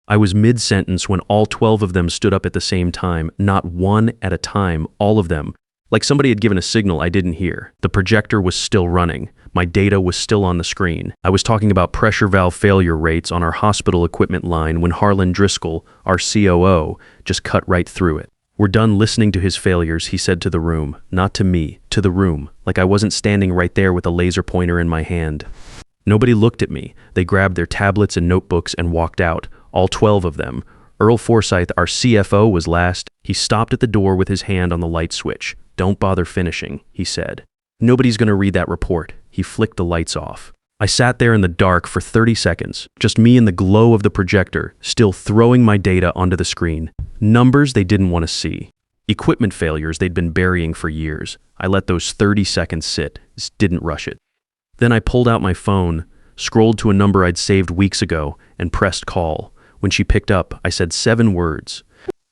I was mid-sentence when all 12 of them stood up at the same time, not one at a time, all of them. Like somebody had given a signal I didn't hear. The projector was still running. My data was still on the screen. I was talking about pressure valve failure rates on our hospital equipment line when Harlan Driscoll, our COO, just cut right through it. "We're done listening to his failures," he said to the room. Not to me, to the room, like I wasn't standing right there with a laser pointer in my hand. Nobody looked at me. They grabbed their tablets and notebooks and walked out, all 12 of them. Earl Forsyth, our CFO, was last. He stopped at the door with his hand on the light switch. "Don't bother finishing," he said. "Nobody's going to read that report." He flicked the lights off. I sat there in the dark for 30 seconds, just me in the glow of the projector, still throwing my data onto the screen. Numbers they didn't want to see. Equipment failures they'd been burying for years. I let those 30 seconds sit, just didn't rush it. Then I pulled out my phone, scrolled to a number I'd saved weeks ago, and pressed call. When she picked up, I said 7 words.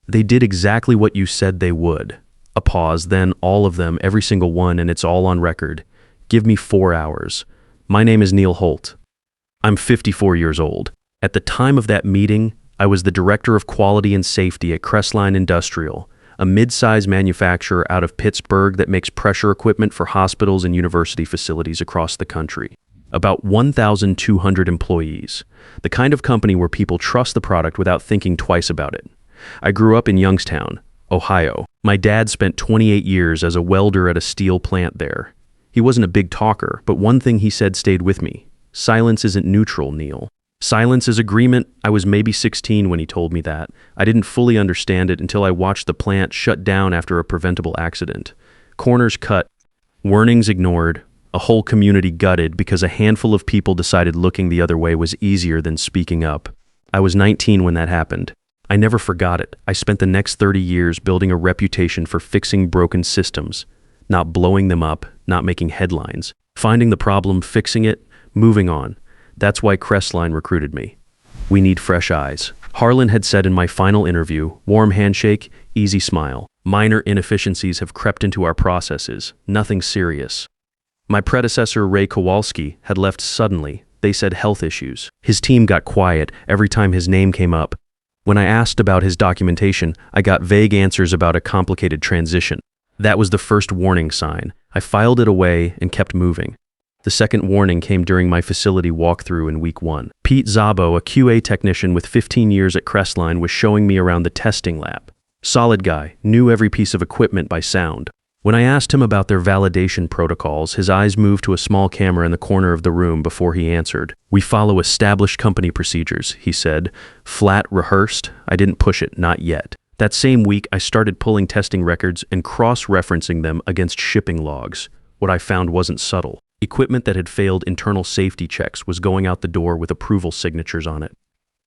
"They did exactly what you said they would." A pause, then all of them, every single one, and it's all on record. "Give me 4 hours. My name is Neil Holt. I'm 54 years old. At the time of that meeting, I was the Director of Quality and Safety at Crestline Industrial, a mid-size manufacturer out of Pittsburgh that makes pressure equipment for hospitals and university facilities across the country. About 1,200 employees. The kind of company where people trust the product without thinking twice about it. I grew up in Youngstown, Ohio. My dad spent 28 years as a welder at a steel plant there. He wasn't a big talker, but one thing he said stayed with me. "Silence isn't neutral, Neil. Silence is agreement." I was maybe 16 when he told me that. I didn't fully understand it until I watched the plant shut down after a preventable accident. Corners cut, warnings ignored, a whole community gutted because a handful of people decided looking the other way was easier than speaking up. I was 19 when that happened. I never forgot it. I spent the next 30 years building a reputation for fixing broken systems, not blowing them up, not making headlines, finding the problem, fixing it, moving on. That's why Crestline recruited me. "We need fresh eyes." Harlan had said in my final interview, warm handshake, easy smile. "Minor inefficiencies have crept into our processes, nothing serious." My predecessor, Ray Kowalski, had left suddenly. They said health issues. His team got quiet every time his name came up. When I asked about his documentation, I got vague answers about a complicated transition. That was the first warning sign. I filed it away and kept moving. The second warning came during my facility walkthrough in week 1. Pete Szabo, a QA technician with 15 years at Crestline, was showing me around the testing lab. Solid guy, knew every piece of equipment by sound. When I asked him about their validation protocols, his eyes moved to a small camera in the corner of the room before he answered. "We follow established company procedures," he said. Flat, rehearsed. I didn't push it, not yet. That same week, I started pulling testing records and cross-referencing them against shipping logs. What I found wasn't subtle. Equipment that had failed internal safety checks was going out the door with approval signatures on it.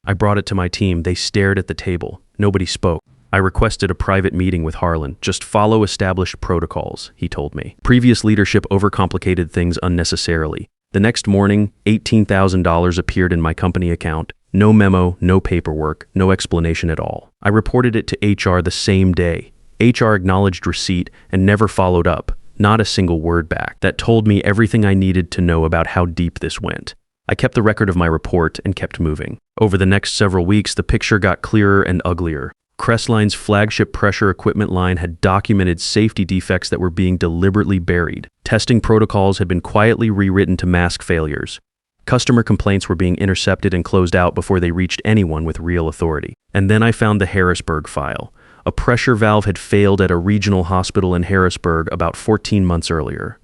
I brought it to my team. They stared at the table. Nobody spoke. I requested a private meeting with Harlan. "Just follow established protocols," he told me. Previous leadership overcomplicated things unnecessarily. The next morning, $18,000 appeared in my company account. No memo, no paperwork, no explanation at all. I reported it to HR the same day. HR acknowledged receipt and never followed up. Not a single word back. That told me everything I needed to know about how deep this went. I kept the record of my report and kept moving. Over the next several weeks, the picture got clearer and uglier. Crestline's flagship pressure equipment line had documented safety defects that were being deliberately buried. Testing protocols had been quietly rewritten to mask failures. Customer complaints were being intercepted and closed out before they reached anyone with real authority. And then I found the Harrisburg file. A pressure valve had failed at a regional hospital in Harrisburg about 14 months earlier.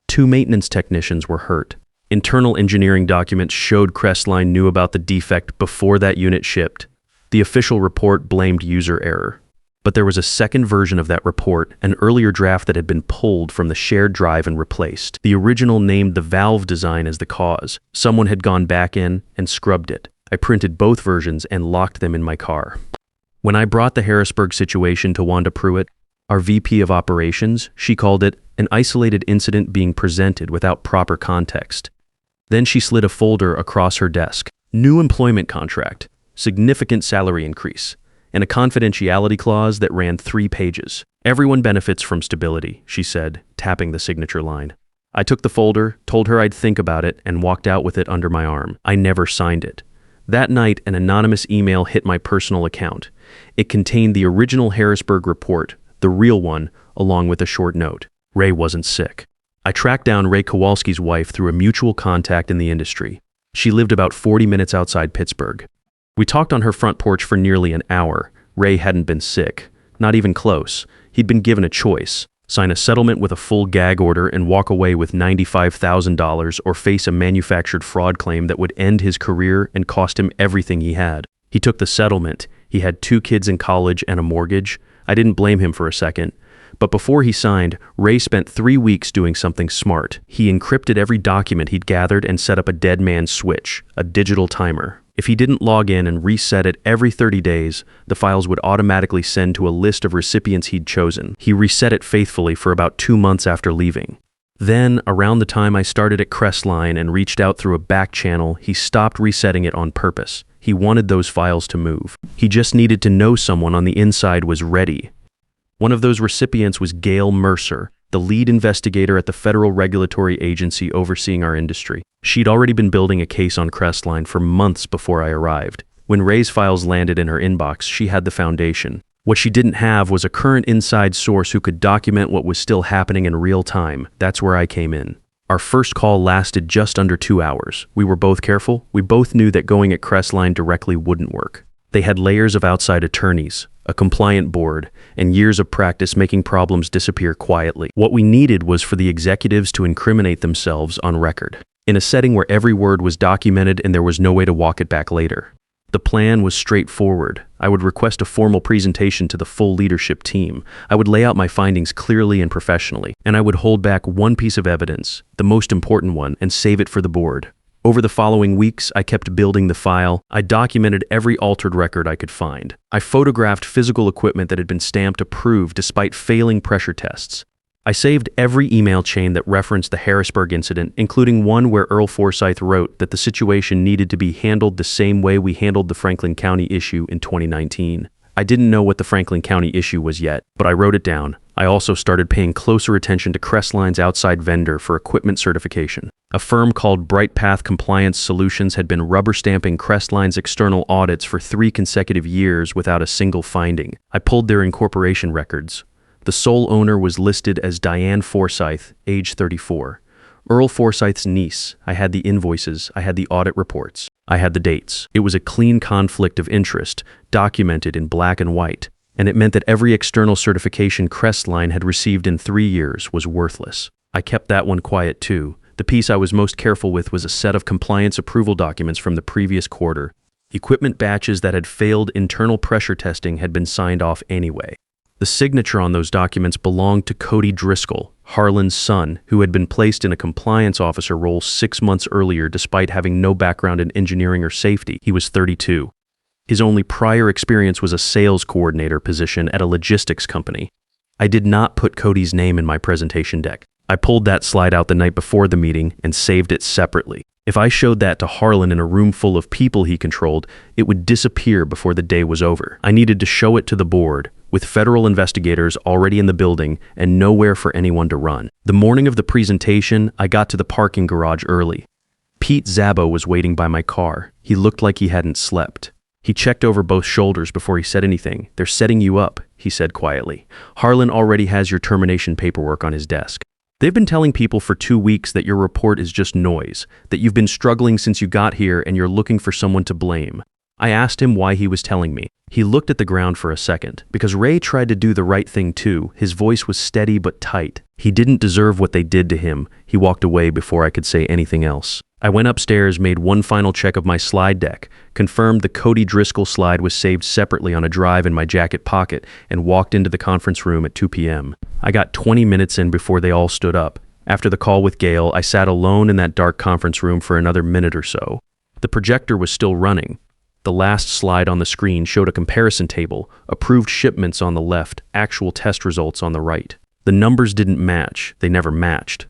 2 maintenance technicians were hurt. Internal engineering documents showed Crestline knew about the defect before that unit shipped. The official report blamed user error. But there was a second version of that report, an earlier draft that had been pulled from the shared drive and replaced. The original named the valve design as the cause. Someone had gone back in and scrubbed it. I printed both versions and locked them in my car. When I brought the Harrisburg situation to Wanda Pruitt, our VP of operations, she called it an isolated incident being presented without proper context. Then she slid a folder across her desk. New employment contract, significant salary increase, and a confidentiality clause that ran 3 pages. "Everyone benefits from stability," she said, tapping the signature line. I took the folder, told her I'd think about it, and walked out with it under my arm. I never signed it. That night, an anonymous email hit my personal account. It contained the original Harrisburg report, the real one, along with a short note. Ray wasn't sick. I tracked down Ray Kowalski's wife through a mutual contact in the industry. She lived about 40 minutes outside Pittsburgh. We talked on her front porch for nearly an hour. Ray hadn't been sick. Not even close. He'd been given a choice: sign a settlement with a full gag order and walk away with $95,000 or face a manufactured fraud claim that would end his career and cost him everything he had. He took the settlement. He had 2 kids in college and a mortgage. I didn't blame him for a second. But before he signed, Ray spent 3 weeks doing something smart. He encrypted every document he'd gathered and set up a dead man's switch, a digital timer. If he didn't log in and reset it every 30 days, the files would automatically send to a list of recipients he'd chosen. He reset it faithfully for about 2 months after leaving. Then, around the time I started at Crestline and reached out through a back channel, he stopped resetting it on purpose. He wanted those files to move. He just needed to know someone on the inside was ready. One of those recipients was Gail Mercer, the lead investigator at the federal regulatory agency overseeing our industry. She'd already been building a case on Crestline for months before I arrived. When Ray's files landed in her inbox, she had the foundation. What she didn't have was a current inside source who could document what was still happening in real time. That's where I came in. Our first call lasted just under 2 hours. We were both careful. We both knew that going at Crestline directly wouldn't work. They had layers of outside attorneys, a compliant board, and years of practice making problems disappear quietly. What we needed was for the executives to incriminate themselves on record, in a setting where every word was documented and there was no way to walk it back later. The plan was straightforward. I would request a formal presentation to the full leadership team. I would lay out my findings clearly and professionally, and I would hold back one piece of evidence, the most important one, and save it for the board. Over the following weeks, I kept building the file. I documented every altered record I could find. I photographed physical equipment that had been stamped approved despite failing pressure tests. I saved every email chain that referenced the Harrisburg incident, including one where Earl Forsyth wrote that the situation needed to be handled the same way we handled the Franklin County issue in 2019. I didn't know what the Franklin County issue was yet, but I wrote it down. I also started paying closer attention to Crestline's outside vendor for equipment certification. A firm called Bright Path Compliance Solutions had been rubber stamping Crestline's external audits for 3 consecutive years without a single finding. I pulled their incorporation records. The sole owner was listed as Diane Forsyth, age 34. Earl Forsyth's niece. I had the invoices. I had the audit reports. I had the dates. It was a clean conflict of interest, documented in black and white, and it meant that every external certification Crestline had received in 3 years was worthless. I kept that one quiet too. The piece I was most careful with was a set of compliance approval documents from the previous quarter. Equipment batches that had failed internal pressure testing had been signed off anyway. The signature on those documents belonged to Cody Driscoll, Harlan's son, who had been placed in a compliance officer role 6 months earlier despite having no background in engineering or safety. He was 32. His only prior experience was a sales coordinator position at a logistics company. I did not put Cody's name in my presentation deck. I pulled that slide out the night before the meeting and saved it separately. If I showed that to Harlan in a room full of people he controlled, it would disappear before the day was over. I needed to show it to the board, with federal investigators already in the building and nowhere for anyone to run. The morning of the presentation, I got to the parking garage early. Pete Zabo was waiting by my car. He looked like he hadn't slept. He checked over both shoulders before he said anything. "They're setting you up," he said quietly. "Harlan already has your termination paperwork on his desk. They've been telling people for 2 weeks that your report is just noise, that you've been struggling since you got here and you're looking for someone to blame." I asked him why he was telling me. He looked at the ground for a second. Because Ray tried to do the right thing too. His voice was steady but tight. He didn't deserve what they did to him. He walked away before I could say anything else. I went upstairs, made one final check of my slide deck, confirmed the Cody Driscoll slide was saved separately on a drive in my jacket pocket, and walked into the conference room at 2 p.m. I got 20 minutes in before they all stood up. After the call with Gail, I sat alone in that dark conference room for another minute or so. The projector was still running. The last slide on the screen showed a comparison table, approved shipments on the left, actual test results on the right. The numbers didn't match. They never matched.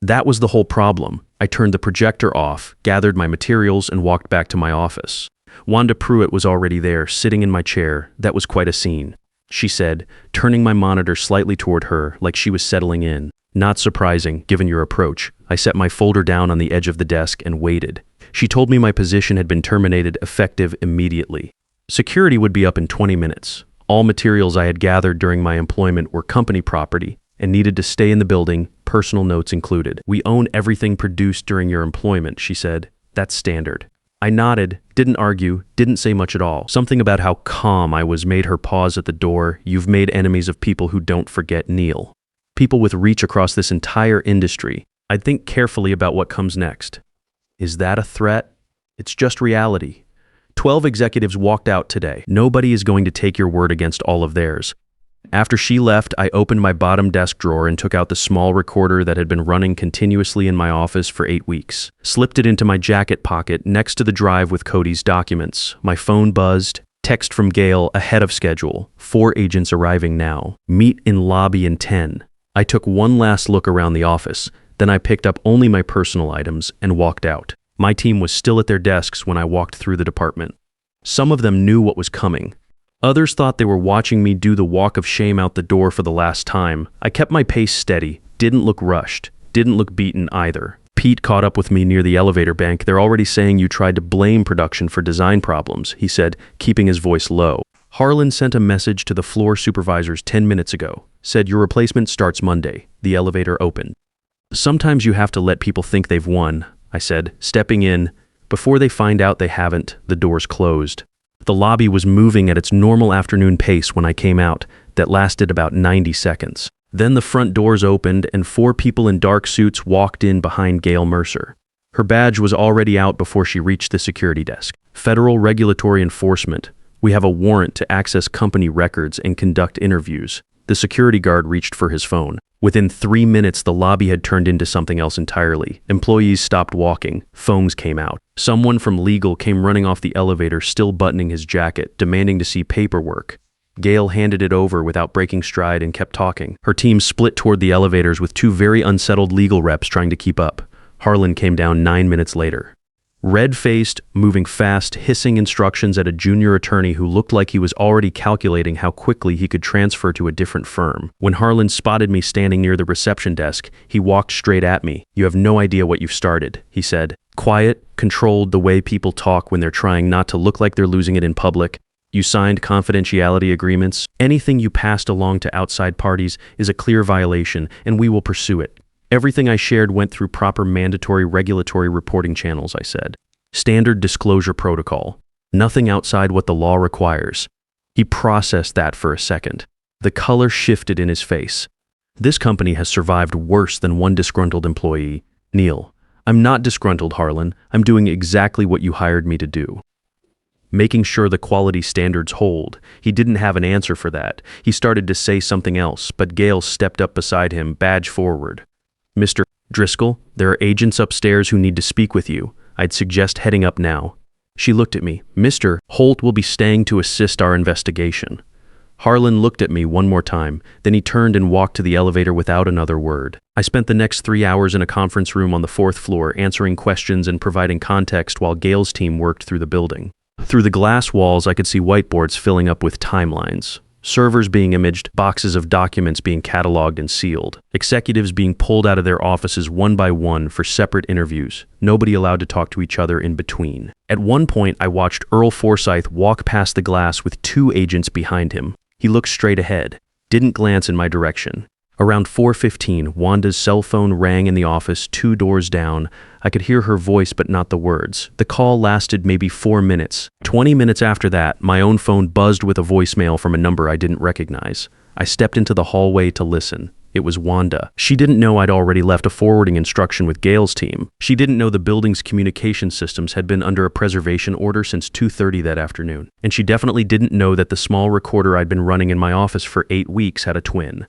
That was the whole problem. I turned the projector off, gathered my materials, and walked back to my office. Wanda Pruitt was already there, sitting in my chair. That was quite a scene, she said, turning my monitor slightly toward her, like she was settling in. "Not surprising, given your approach." I set my folder down on the edge of the desk and waited. She told me my position had been terminated effective immediately. Security would be up in 20 minutes. All materials I had gathered during my employment were company property and needed to stay in the building, personal notes included. We own everything produced during your employment, she said. That's standard. I nodded, didn't argue, didn't say much at all. Something about how calm I was made her pause at the door. You've made enemies of people who don't forget Neil. People with reach across this entire industry. I'd think carefully about what comes next. Is that a threat? It's just reality. 12 executives walked out today. Nobody is going to take your word against all of theirs. After she left, I opened my bottom desk drawer and took out the small recorder that had been running continuously in my office for 8 weeks. Slipped it into my jacket pocket next to the drive with Cody's documents. My phone buzzed. Text from Gail, ahead of schedule. 4 agents arriving now. Meet in lobby in 10. I took one last look around the office. Then I picked up only my personal items and walked out. My team was still at their desks when I walked through the department. Some of them knew what was coming. Others thought they were watching me do the walk of shame out the door for the last time. I kept my pace steady, didn't look rushed, didn't look beaten either. Pete caught up with me near the elevator bank. They're already saying you tried to blame production for design problems, he said, keeping his voice low. Harlan sent a message to the floor supervisors 10 minutes ago. Said your replacement starts Monday. The elevator opened. Sometimes you have to let people think they've won, I said, stepping in. Before they find out they haven't, the doors closed. The lobby was moving at its normal afternoon pace when I came out. That lasted about 90 seconds. Then the front doors opened and 4 people in dark suits walked in behind Gail Mercer. Her badge was already out before she reached the security desk. Federal Regulatory Enforcement. We have a warrant to access company records and conduct interviews. The security guard reached for his phone. Within 3 minutes, the lobby had turned into something else entirely. Employees stopped walking. Phones came out. Someone from legal came running off the elevator, still buttoning his jacket, demanding to see paperwork. Gail handed it over without breaking stride and kept talking. Her team split toward the elevators with 2 very unsettled legal reps trying to keep up. Harlan came down 9 minutes later. Red-faced, moving fast, hissing instructions at a junior attorney who looked like he was already calculating how quickly he could transfer to a different firm. When Harlan spotted me standing near the reception desk, he walked straight at me. You have no idea what you've started, he said. Quiet, controlled, the way people talk when they're trying not to look like they're losing it in public. You signed confidentiality agreements. Anything you passed along to outside parties is a clear violation, and we will pursue it. Everything I shared went through proper mandatory regulatory reporting channels, I said. Standard disclosure protocol. Nothing outside what the law requires. He processed that for a second. The color shifted in his face. This company has survived worse than one disgruntled employee. Neil, I'm not disgruntled, Harlan. I'm doing exactly what you hired me to do. Making sure the quality standards hold. He didn't have an answer for that. He started to say something else, but Gail stepped up beside him, badge forward. Mr. Driscoll, there are agents upstairs who need to speak with you. I'd suggest heading up now. She looked at me. Mr. Holt will be staying to assist our investigation. Harlan looked at me one more time, then he turned and walked to the elevator without another word. I spent the next 3 hours in a conference room on the 4th floor, answering questions and providing context while Gail's team worked through the building. Through the glass walls, I could see whiteboards filling up with timelines. Servers being imaged, boxes of documents being cataloged and sealed, executives being pulled out of their offices one by one for separate interviews, nobody allowed to talk to each other in between. At one point, I watched Earl Forsyth walk past the glass with 2 agents behind him. He looked straight ahead, didn't glance in my direction. Around 4:15, Wanda's cell phone rang in the office 2 doors down. I could hear her voice but not the words. The call lasted maybe 4 minutes. 20 minutes after that, my own phone buzzed with a voicemail from a number I didn't recognize. I stepped into the hallway to listen. It was Wanda. She didn't know I'd already left a forwarding instruction with Gail's team. She didn't know the building's communication systems had been under a preservation order since 2:30 that afternoon. And she definitely didn't know that the small recorder I'd been running in my office for 8 weeks had a twin.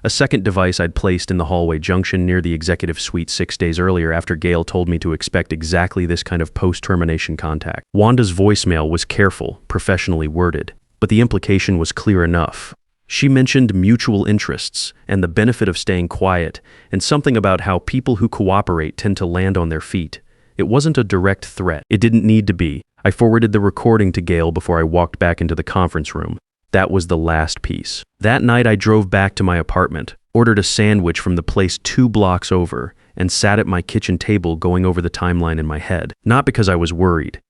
A second device I'd placed in the hallway junction near the executive suite 6 days earlier after Gail told me to expect exactly this kind of post-termination contact. Wanda's voicemail was careful, professionally worded, but the implication was clear enough. She mentioned mutual interests and the benefit of staying quiet, and something about how people who cooperate tend to land on their feet. It wasn't a direct threat. It didn't need to be. I forwarded the recording to Gail before I walked back into the conference room. That was the last piece. That night I drove back to my apartment, ordered a sandwich from the place 2 blocks over, and sat at my kitchen table going over the timeline in my head. Not because I was worried.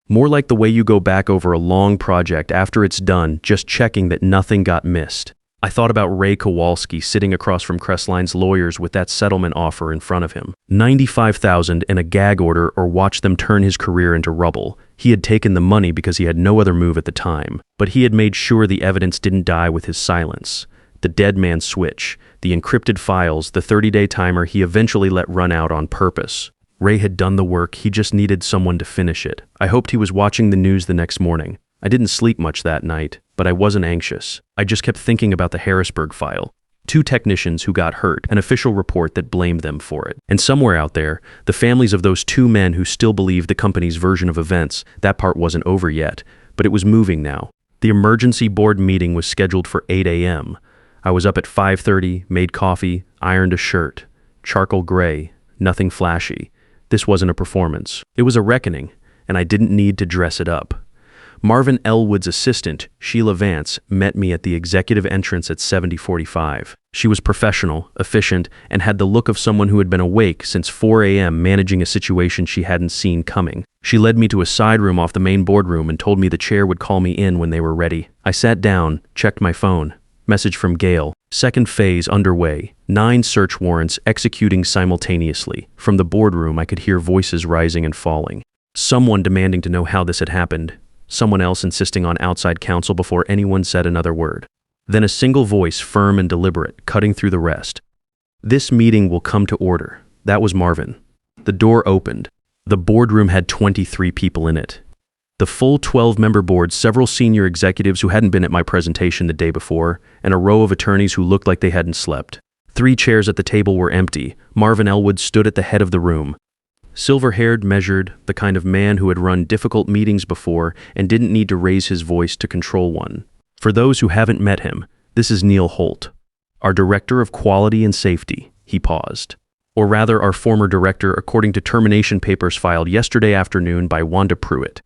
More like the way you go back over a long project after it's done, just checking that nothing got missed. I thought about Ray Kowalski sitting across from Crestline's lawyers with that settlement offer in front of him. $95,000 and a gag order, or watch them turn his career into rubble. He had taken the money because he had no other move at the time, but he had made sure the evidence didn't die with his silence. The dead man switch, the encrypted files, the 30-day timer he eventually let run out on purpose. Ray had done the work, he just needed someone to finish it. I hoped he was watching the news the next morning. I didn't sleep much that night, but I wasn't anxious. I just kept thinking about the Harrisburg file. 2 technicians who got hurt, an official report that blamed them for it. And somewhere out there, the families of those 2 men who still believed the company's version of events. That part wasn't over yet, but it was moving now. The emergency board meeting was scheduled for 8 a.m. I was up at 5:30, made coffee, ironed a shirt. Charcoal gray, nothing flashy. This wasn't a performance. It was a reckoning, and I didn't need to dress it up. Marvin Elwood's assistant, Sheila Vance, met me at the executive entrance at 70:45. She was professional, efficient, and had the look of someone who had been awake since 4 a.m. managing a situation she hadn't seen coming. She led me to a side room off the main boardroom and told me the chair would call me in when they were ready. I sat down, checked my phone. Message from Gail. Second phase underway. 9 search warrants executing simultaneously. From the boardroom, I could hear voices rising and falling. Someone demanding to know how this had happened. Someone else insisting on outside counsel before anyone said another word. Then a single voice, firm and deliberate, cutting through the rest. This meeting will come to order. That was Marvin. The door opened. The boardroom had 23 people in it. The full 12-member board, several senior executives who hadn't been at my presentation the day before, and a row of attorneys who looked like they hadn't slept. 3 chairs at the table were empty. Marvin Elwood stood at the head of the room. Silver-haired, measured, the kind of man who had run difficult meetings before and didn't need to raise his voice to control one. For those who haven't met him, this is Neil Holt, our Director of Quality and Safety. He paused. Or rather, our former director, according to termination papers filed yesterday afternoon by Wanda Pruitt.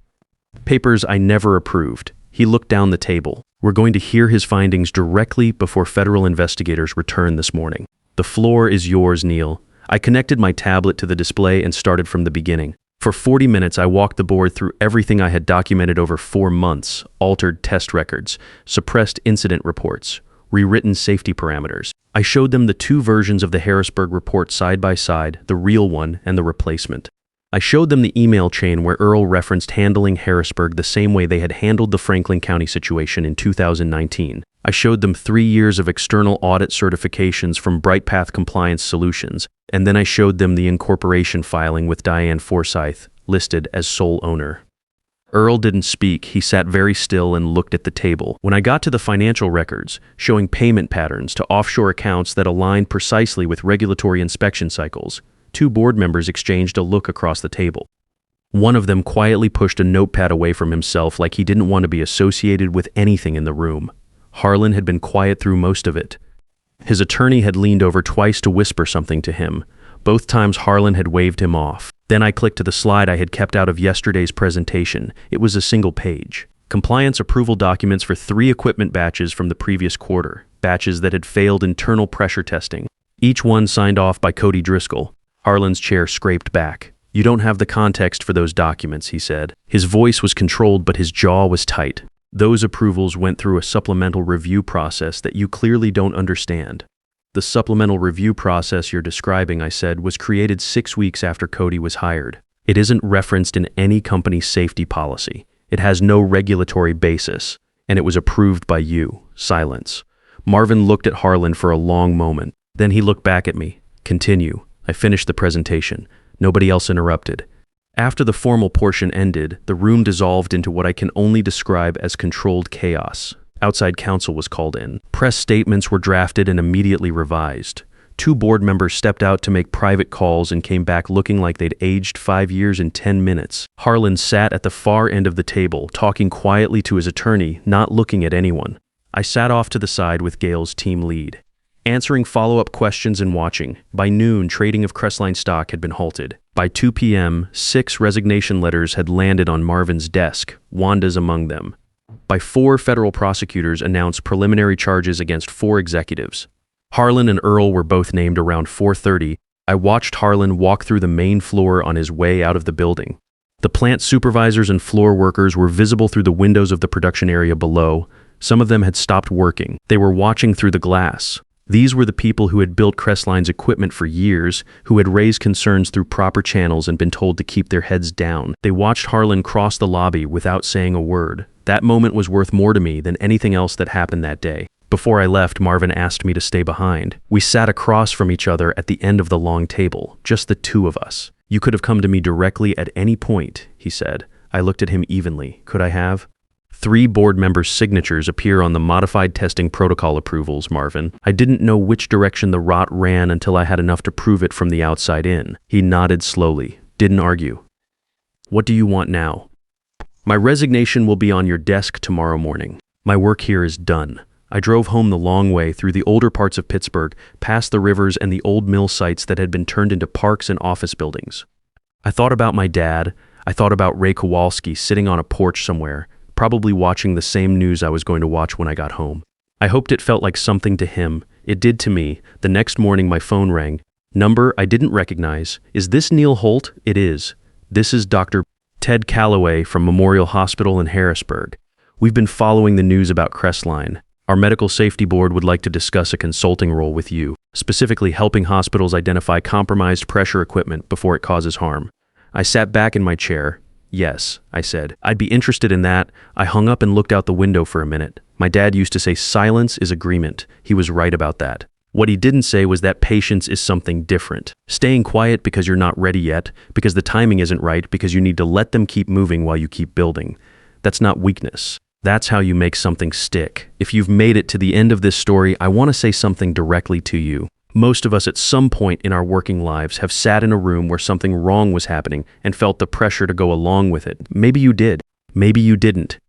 Papers I never approved. He looked down the table. We're going to hear his findings directly before federal investigators return this morning. The floor is yours, Neil. I connected my tablet to the display and started from the beginning. For 40 minutes, I walked the board through everything I had documented over 4 months, altered test records, suppressed incident reports, rewritten safety parameters. I showed them the 2 versions of the Harrisburg report side by side, the real one and the replacement. I showed them the email chain where Earl referenced handling Harrisburg the same way they had handled the Franklin County situation in 2019. I showed them 3 years of external audit certifications from BrightPath Compliance Solutions, and then I showed them the incorporation filing with Diane Forsyth, listed as sole owner. Earl didn't speak. He sat very still and looked at the table. When I got to the financial records, showing payment patterns to offshore accounts that aligned precisely with regulatory inspection cycles, 2 board members exchanged a look across the table. One of them quietly pushed a notepad away from himself like he didn't want to be associated with anything in the room. Harlan had been quiet through most of it. His attorney had leaned over twice to whisper something to him. Both times Harlan had waved him off. Then I clicked to the slide I had kept out of yesterday's presentation. It was a single page. Compliance approval documents for 3 equipment batches from the previous quarter, batches that had failed internal pressure testing. Each one signed off by Cody Driscoll. Harlan's chair scraped back. You don't have the context for those documents, he said. His voice was controlled, but his jaw was tight. Those approvals went through a supplemental review process that you clearly don't understand. The supplemental review process you're describing, I said, was created 6 weeks after Cody was hired. It isn't referenced in any company's safety policy. It has no regulatory basis, and it was approved by you. Silence. Marvin looked at Harlan for a long moment. Then he looked back at me. Continue. I finished the presentation. Nobody else interrupted. After the formal portion ended, the room dissolved into what I can only describe as controlled chaos. Outside counsel was called in. Press statements were drafted and immediately revised. 2 board members stepped out to make private calls and came back looking like they'd aged 5 years in 10 minutes. Harlan sat at the far end of the table, talking quietly to his attorney, not looking at anyone. I sat off to the side with Gail's team lead, answering follow-up questions and watching. By noon, trading of Crestline stock had been halted. By 2 p.m., 6 resignation letters had landed on Marvin's desk, Wanda's among them. By 4, federal prosecutors announced preliminary charges against 4 executives. Harlan and Earl were both named around 4:30. I watched Harlan walk through the main floor on his way out of the building. The plant supervisors and floor workers were visible through the windows of the production area below. Some of them had stopped working. They were watching through the glass. These were the people who had built Crestline's equipment for years, who had raised concerns through proper channels and been told to keep their heads down. They watched Harlan cross the lobby without saying a word. That moment was worth more to me than anything else that happened that day. Before I left, Marvin asked me to stay behind. We sat across from each other at the end of the long table, just the two of us. You could have come to me directly at any point, he said. I looked at him evenly. Could I have? 3 board members' signatures appear on the modified testing protocol approvals, Marvin. I didn't know which direction the rot ran until I had enough to prove it from the outside in. He nodded slowly, didn't argue. What do you want now? My resignation will be on your desk tomorrow morning. My work here is done. I drove home the long way through the older parts of Pittsburgh, past the rivers and the old mill sites that had been turned into parks and office buildings. I thought about my dad. I thought about Ray Kowalski sitting on a porch somewhere, probably watching the same news I was going to watch when I got home. I hoped it felt like something to him. It did to me. The next morning my phone rang. Number I didn't recognize. Is this Neil Holt? It is. This is Dr. Ted Calloway from Memorial Hospital in Harrisburg. We've been following the news about Crestline. Our medical safety board would like to discuss a consulting role with you, specifically helping hospitals identify compromised pressure equipment before it causes harm. I sat back in my chair. Yes, I said. I'd be interested in that. I hung up and looked out the window for a minute. My dad used to say silence is agreement. He was right about that. What he didn't say was that patience is something different. Staying quiet because you're not ready yet, because the timing isn't right, because you need to let them keep moving while you keep building. That's not weakness. That's how you make something stick. If you've made it to the end of this story, I want to say something directly to you. Most of us at some point in our working lives have sat in a room where something wrong was happening and felt the pressure to go along with it. Maybe you did. Maybe you didn't.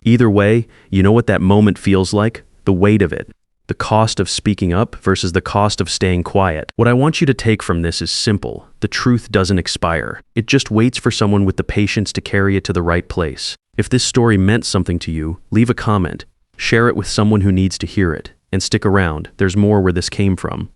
Either way, you know what that moment feels like? The weight of it. The cost of speaking up versus the cost of staying quiet. What I want you to take from this is simple. The truth doesn't expire. It just waits for someone with the patience to carry it to the right place. If this story meant something to you, leave a comment. Share it with someone who needs to hear it. And stick around. There's more where this came from.